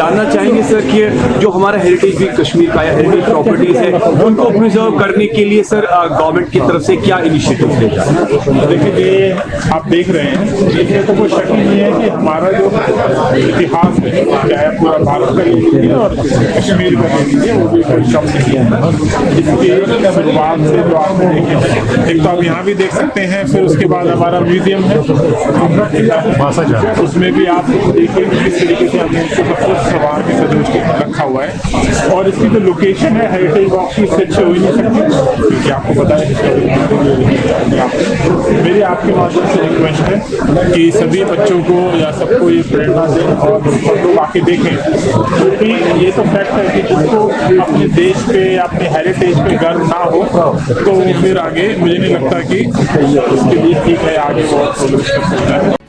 जानना चाहेंगे सर कि जो हमारा हेरिटेज भी कश्मीर का या हेरिटेज प्रॉपर्टीज है उनको प्रिजर्व करने के लिए सर गवर्नमेंट की तरफ से क्या इनिशिएटिव ले जा रहे हैं? देखिए, ये आप देख रहे हैं, इसमें तो कोई शक नहीं है कि हमारा जो इतिहास है, चाहे पूरा भारत का ले लीजिए और कश्मीर का ले लीजिए, वो भी कोई कम नहीं है। इसकी शुरुआत से जो आपने देखे, एक तो आप यहाँ भी देख सकते हैं, फिर उसके बाद हमारा म्यूजियम है, उसमें भी आप देखिए किस तरीके से हमने इसको सब कुछ सवार के सजोज के रखा हुआ है। और इसकी जो लोकेशन है हेरिटेज वॉक की, इससे अच्छी हो ही नहीं सकती, क्योंकि आपको पता है मेरी आपके माध्यम से रिक्वेस्ट है कि सभी बच्चों को या सबको ये प्रेरणा दें और लोग आके देखें, क्योंकि ये तो फैक्ट है कि जिसको अपने देश पे या अपने हेरिटेज पे गर्व ना हो तो फिर आगे मुझे नहीं लगता कि उसके लिए ठीक है आगे वो प्रोग्रेस कर सकता है।